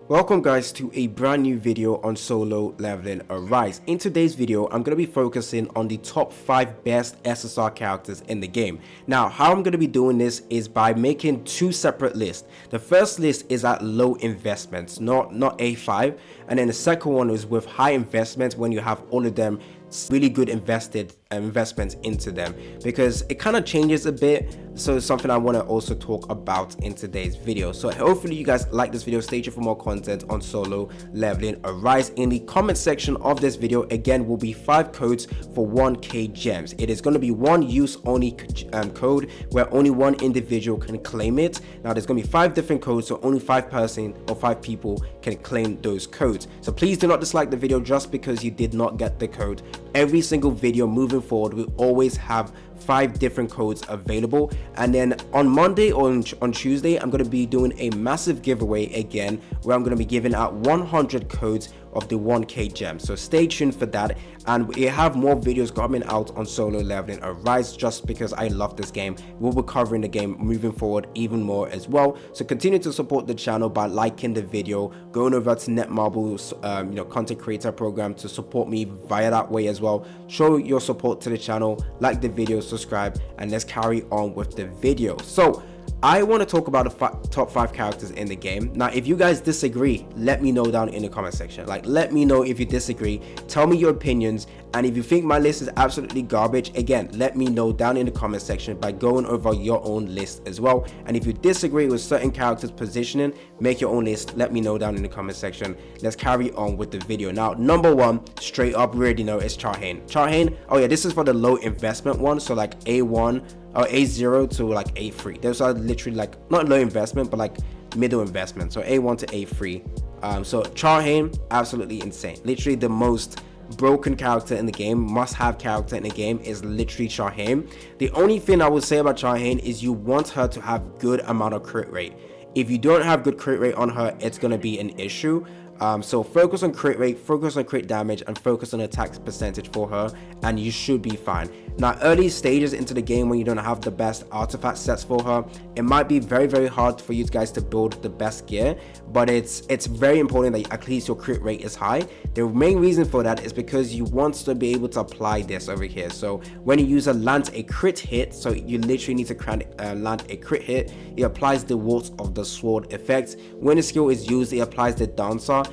Welcome guys to a brand new video on solo leveling Arise. In today's video, I'm going to be focusing on the top 5 best SSR characters in the game. Now, how I'm going to be doing this is by making 2 separate lists. The first list is at low investments, not A5, and then the second one is with high investments when you have all of them really good investments into them, because it kind of changes a bit. So it's something I want to also talk about in today's video. So hopefully you guys like this video. Stay tuned for more content on solo leveling Arise. In the comment section of this video again will be 5 codes for 1k gems. It is going to be one use only code where only one individual can claim it. Now there's going to be 5 different codes, so only 5 people can claim those codes. So please do not dislike the video just because you did not get the code. Every single video moving forward will always have 5 different codes available, and then on Monday or on Tuesday I'm going to be doing a massive giveaway again where I'm going to be giving out 100 codes of the 1k gems. So stay tuned for that, and we have more videos coming out on solo leveling Arise just because I love this game. We'll be covering the game moving forward even more as well. So continue to support the channel by liking the video, going over to Netmarble's content creator program to support me via that way as well. Show your support to the channel, like the video, subscribe, and let's carry on with the video. So I want to talk about the top 5 characters in the game. Now, if you guys disagree, let me know down in the comment section. Like, let me know if you disagree. Tell me your opinions. And if you think my list is absolutely garbage, again, let me know down in the comment section by going over your own list as well. And if you disagree with certain characters' positioning, make your own list. Let me know down in the comment section. Let's carry on with the video. Now, number 1, straight up, we already know, is Hae-In. Hae-In, oh yeah, this is for the low investment one. So like A1 or A0 to like A3. Those are literally like not low investment, but like middle investment. So A1 to A3. So Hae-In, absolutely insane. Literally the most broken character in the game, must-have character in the game is literally Hae-In. The only thing I would say about Hae-In is you want her to have good amount of crit rate. If you don't have good crit rate on her, it's going to be an issue. So focus on crit rate, focus on crit damage, and focus on attack percentage for her, and you should be fine. Now, early stages into the game when you don't have the best artifact sets for her, it might be very hard for you guys to build the best gear, but it's very important that at least your crit rate is high. The main reason for that is because you want to be able to apply this over here. So when you use a land a crit hit, so you literally need to land a crit hit, it applies the Warts of the Sword effect. When the skill is used, it applies the Dancer,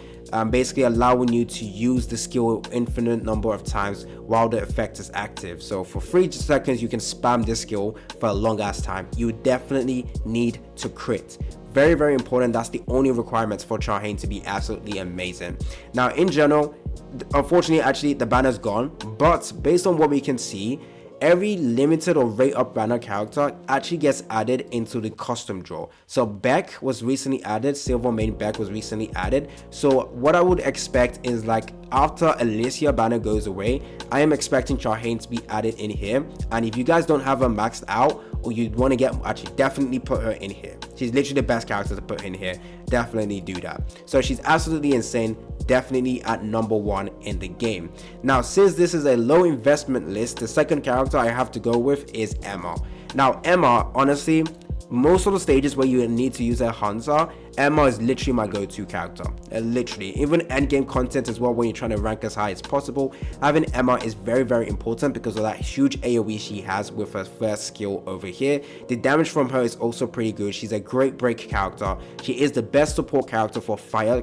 basically allowing you to use the skill infinite number of times while the effect is active. So for 3 seconds you can spam this skill for a long ass time. You definitely need to crit. Very important. That's the only requirements for Hae-In to be absolutely amazing. Now in general, unfortunately actually the banner's gone, but based on what we can see, every limited or rate up banner character actually gets added into the custom draw. So Beck was recently added, Silver Main Beck was recently added. So what I would expect is, like, after Alicia banner goes away, I am expecting Hae-In to be added in here. And if you guys don't have her maxed out, or you want to get, actually definitely put her in here. She's literally the best character to put in here. Definitely do that. So she's absolutely insane. Definitely at number 1 in the game. Now, since this is a low investment list, the second character I have to go with is Emma. Now Emma, honestly, most of the stages where you need to use a Hunter, Emma is literally my go-to character. Literally, even endgame content as well, when you're trying to rank as high as possible, having Emma is very important because of that huge AoE she has with her first skill over here. The damage from her is also pretty good. She's a great break character. She is the best support character for fire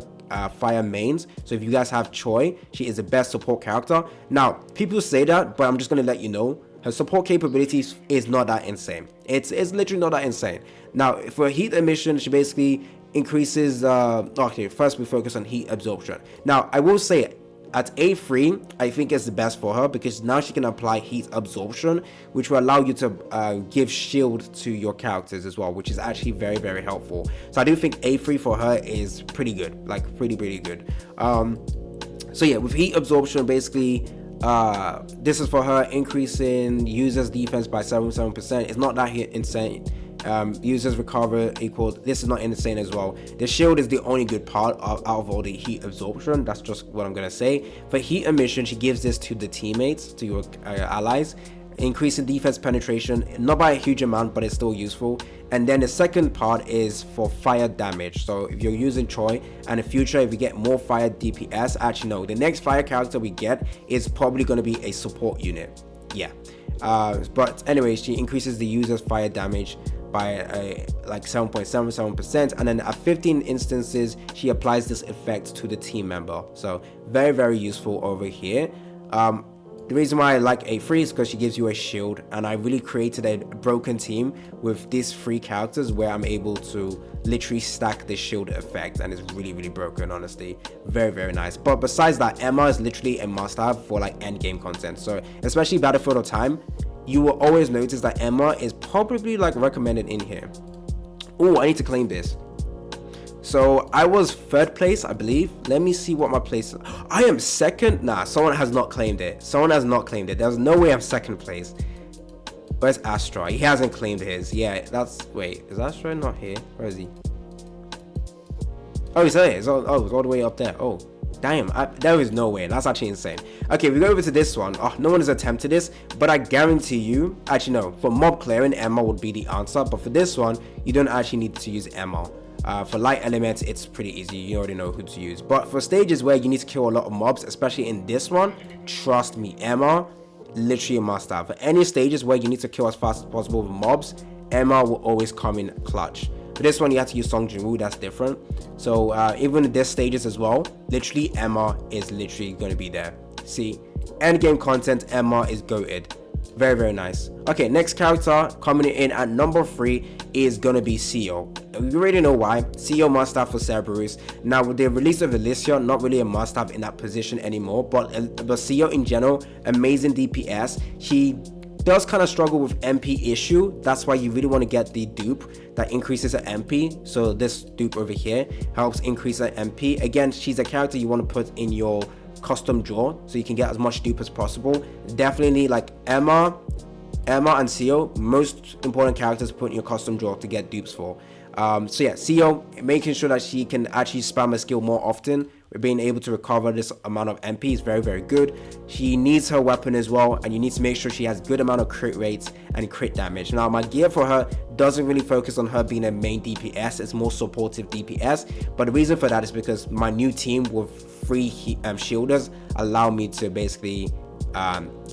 mains. So if you guys have Choi, she is the best support character. Now, people say that, but I'm just going to let you know, her support capabilities is not that insane. It's literally not that insane. Now, for heat emission, she basically increases, okay, first we focus on heat absorption. Now, I will say at A3, I think it's the best for her because now she can apply heat absorption, which will allow you to give shield to your characters as well, which is actually very helpful. So I do think A3 for her is pretty good, like pretty good. So yeah, with heat absorption, basically, this is for her, increasing users defense by 77%. It's not that insane. Users recover equal, this is not insane as well. The shield is the only good part out of all the heat absorption. That's just what I'm gonna say. For heat emission, she gives this to the teammates, to your allies, increasing defense penetration, not by a huge amount, but it's still useful. And then the second part is for fire damage. So if you're using Choi, and in future if you get more fire DPS, actually no, the next fire character we get is probably going to be a support unit. Yeah, but anyway, she increases the user's fire damage by like 7.77%, and then at 15 instances she applies this effect to the team member. So very, very useful over here. The reason why I like A3 is because she gives you a shield, and I really created a broken team with these 3 characters where I'm able to literally stack the shield effect, and it's really, really broken, honestly. Very, very nice. But besides that, Emma is literally a must-have for like end game content. So especially Battlefield of Time, you will always notice that Emma is probably like recommended in here. Oh, I need to claim this. So I was 3rd place, I believe. Let me see what my place is. I am 2nd. Nah, someone has not claimed it. Someone has not claimed it. There's no way I'm 2nd place. Where's Astra? He hasn't claimed his. Yeah, that's... Wait, is Astra not here? Where is he? Oh, he's there. It's all the way up there. Oh, damn. There is no way. That's actually insane. Okay, we go over to this one. Oh, no one has attempted this, but I guarantee you... Actually, no. For mob clearing, Emma would be the answer. But for this one, you don't actually need to use Emma. For light elements, it's pretty easy. You already know who to use. But for stages where you need to kill a lot of mobs, especially in this one, trust me, Emma, literally a must-have. For any stages where you need to kill as fast as possible with mobs, Emma will always come in clutch. For this one, you have to use Seo Jiwoo. That's different. So even in this stages as well, literally Emma is literally going to be there. See, end game content, Emma is goated. Very, very nice. Okay, next character coming in at number 3 is gonna be Seo. You already know why. Seo must-have for Cerberus. Now with the release of Alicia, not really a must-have in that position anymore, but Seo in general, amazing DPS. She does kind of struggle with MP issue. That's why you really want to get the dupe that increases her MP. So this dupe over here helps increase her MP. Again, she's a character you want to put in your custom draw so you can get as much dupe as possible. Definitely like Emma and Seo, most important characters to put in your custom draw to get dupes for. So yeah, Seo, making sure that she can actually spam her skill more often, being able to recover this amount of MP is very, very good. She needs her weapon as well, and you need to make sure she has good amount of crit rates and crit damage. Now my gear for her doesn't really focus on her being a main DPS, it's more supportive DPS, but the reason for that is because my new team with 3 shielders allow me to basically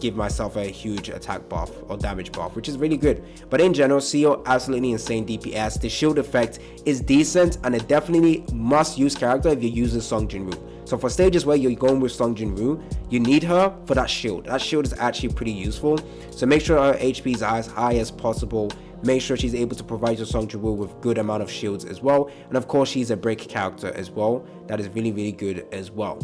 give myself a huge attack buff or damage buff, which is really good. But in general, Seo, absolutely insane DPS. The shield effect is decent, and a definitely must use character if you're using Seo Jiwoo. So for stages where you're going with Seo Jiwoo, you need her for that shield. That shield is actually pretty useful. So make sure her HP is as high as possible. Make sure she's able to provide your Seo Jiwoo with good amount of shields as well. And of course, she's a break character as well. That is really, really good as well.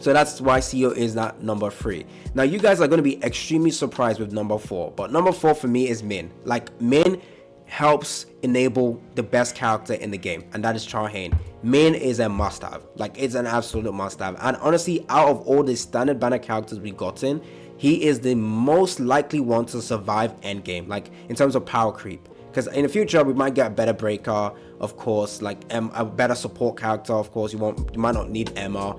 So that's why Seo is at number 3. Now you guys are going to be extremely surprised with number 4, but number 4 for me is Min. Like, Min helps enable the best character in the game, and that is Hae-In. Min is a must-have. Like, it's an absolute must-have. And honestly, out of all the standard banner characters we've gotten, he is the most likely one to survive endgame, like in terms of power creep. Because in the future we might get a better breaker, of course, like a better support character. Of course, you might not need Emma.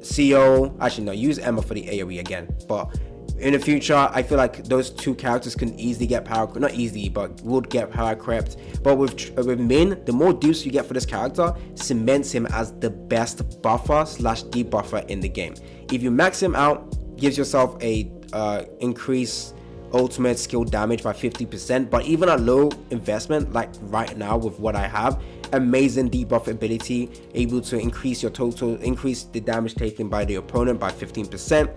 Seo, actually no, use Emma for the AoE again. But in the future, I feel like those 2 characters can easily get power, not easy, but would get power crept. But with Min, the more dupes you get for this character cements him as the best buffer / debuffer in the game. If you max him out, gives yourself a increase ultimate skill damage by 50%, but even at low investment like right now with what I have, amazing debuff ability, able to increase the damage taken by the opponent by 15%.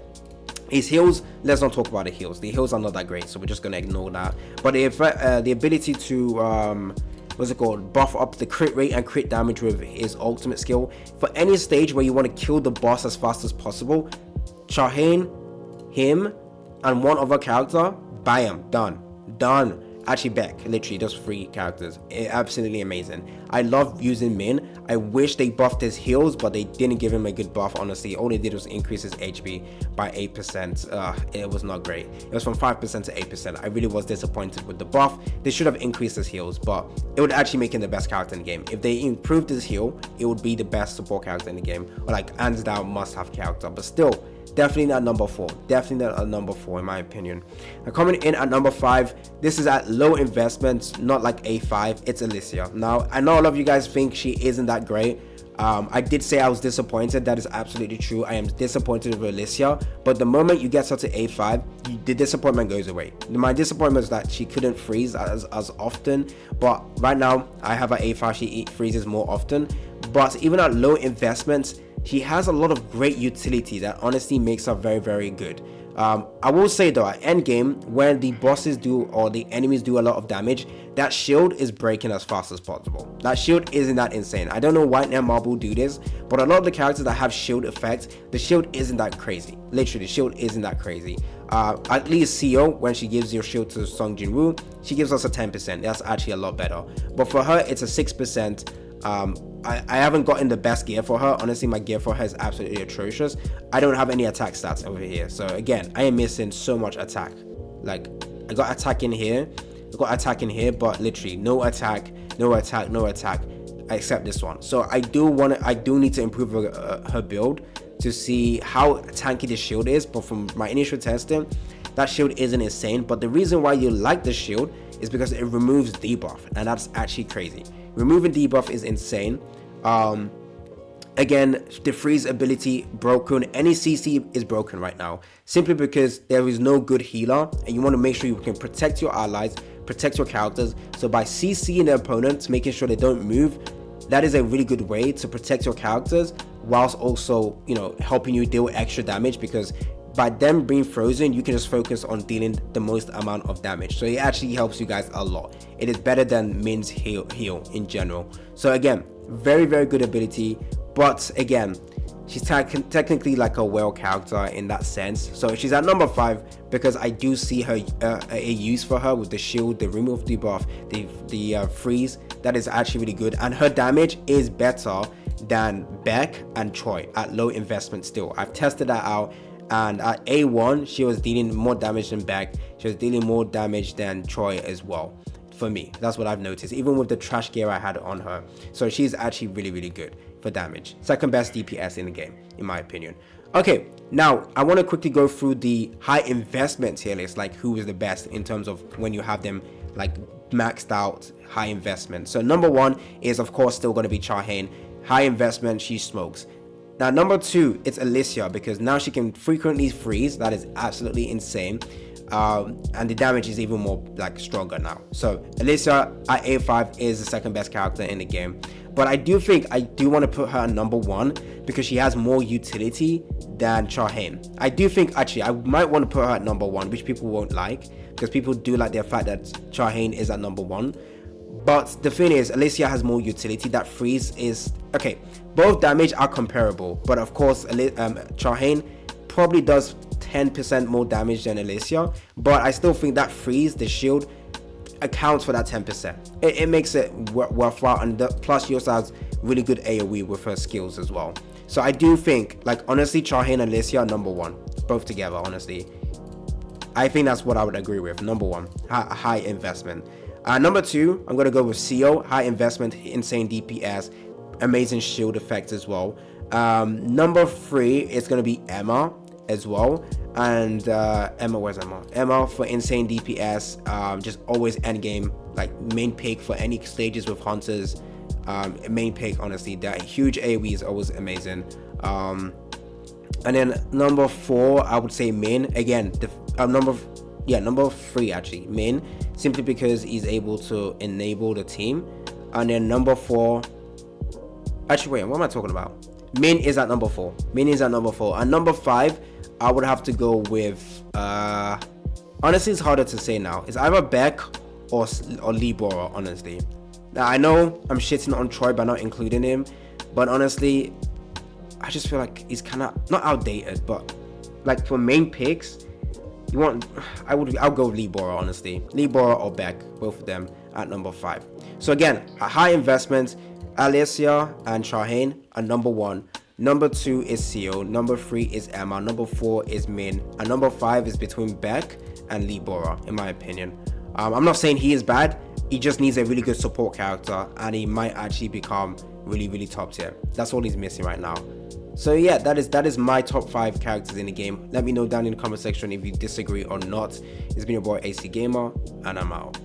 His heals, let's not talk about the heals. The heals are not that great, so we're just gonna ignore that. But the ability to buff up the crit rate and crit damage with his ultimate skill for any stage where you want to kill the boss as fast as possible. Hae-In, him, and one other character, bam, done. Actually, Beck, literally those 3 characters, absolutely amazing. I love using Min. I wish they buffed his heals, but they didn't give him a good buff. Honestly, all they did was increase his HP by 8%. It was not great. It was from 5% to 8%. I really was disappointed with the buff. They should have increased his heals, but it would actually make him the best character in the game. If they improved his heal, it would be the best support character in the game, or like hands down must-have character. But still, definitely at number 4. Definitely at number 4 in my opinion. Now coming in at number 5, this is at low investment, not like A5. It's Alicia. Now I know a lot of you guys think she isn't that great. I did say I was disappointed. That is absolutely true. I am disappointed with Alicia, but the moment you get her to A5, the disappointment goes away. My disappointment is that she couldn't freeze as often, but right now I have her A5. She freezes more often, but even at low investments, she has a lot of great utility that honestly makes her very, very good. I will say though, at endgame, when the bosses do or the enemies do a lot of damage, that shield is breaking as fast as possible. That shield isn't that insane. I don't know why Netmarble do this, but a lot of the characters that have shield effects, the shield isn't that crazy. Literally, the shield isn't that crazy. At least Seo, when she gives your shield to Seo Jiwoo, she gives us a 10%. That's actually a lot better. But for her, it's a 6%. I haven't gotten the best gear for her. Honestly, my gear for her is absolutely atrocious. I don't have any attack stats over here. So again, I am missing so much attack. Like, I got attack in here. I got attack in here, but literally no attack, no attack, no attack, except this one. So I do need to improve her build to see how tanky the shield is. But from my initial testing, that shield isn't insane. But the reason why you like the shield is because it removes debuff, and that's actually crazy. Removing debuff is insane. Again, the freeze ability broken. Any CC is broken right now, simply because there is no good healer, and you want to make sure you can protect your allies, protect your characters. So by CCing the opponents, making sure they don't move, that is a really good way to protect your characters, whilst also, you know, helping you deal extra damage, because by them being frozen, you can just focus on dealing the most amount of damage. So it actually helps you guys a lot. It is better than Min's heal in general. So again, very, very good ability. But again, she's technically like a whale character in that sense. So she's at number 5 because I do see her a use for her with the shield, the remove debuff, the freeze. That is actually really good, and her damage is better than Beck and Troy at low investment still. I've tested that out. And at A1, she was dealing more damage than Beck. She was dealing more damage than Troy as well. For me, that's what I've noticed, even with the trash gear I had on her. So she's actually really, really good for damage. Second best DPS in the game, in my opinion. Okay, now I want to quickly go through the high investment tier list, like who is the best in terms of when you have them like maxed out high investment. So number 1 is of course still going to be Hae-In. High investment, she smokes. Now number 2, it's Alicia, because now she can frequently freeze. That is absolutely insane, and the damage is even more like stronger now. So Alicia at A5 is the second best character in the game, but I do want to put her at number 1 because she has more utility than Hae-In. I do think actually I might want to put her at number 1, which people won't like, because people do like the fact that Hae-In is at number 1. But the thing is, Alicia has more utility. That freeze is okay. Both damage are comparable, but of course, Hae-In probably does 10% more damage than Alicia. But I still think that freeze, the shield, accounts for that 10%. It makes it worthwhile, and plus she also has really good AOE with her skills as well. So I do think, like honestly, Hae-In and Alicia are number 1, both together. Honestly, I think that's what I would agree with. Number 1, high investment. Number 2, I'm going to go with Seo. High investment, insane DPS, amazing shield effect as well. Number 3 is going to be Emma as well. And where's Emma? Emma for insane DPS, just always endgame, like main pick for any stages with hunters. Main pick, honestly, that huge AoE is always amazing. And then number 4, I would say Min. Again, number 3 actually, Min, simply because he's able to enable the team. And then number 4, actually wait, what am I talking about? Min is at number 4. Min is at number 4. And number 5, I would have to go with honestly, it's harder to say now. It's either Beck or Lee Bora, honestly. Now I know I'm shitting on Troy by not including him, but honestly, I just feel like he's kind of not outdated, but like for main picks, I'll go with Lee Bora, honestly. Lee Bora or Beck, both of them at number 5. So again, a high investment, Alicia and Hae-In are number 1. Number 2 is Seo. Number 3 is Emma. Number 4 is Min. And number 5 is between Beck and Lee Bora, in my opinion. I'm not saying he is bad. He just needs a really good support character, and he might actually become really, really top tier. That's all he's missing right now. So yeah, that is my top 5 characters in the game. Let me know down in the comment section if you disagree or not. It's been your boy AC Gamer, and I'm out.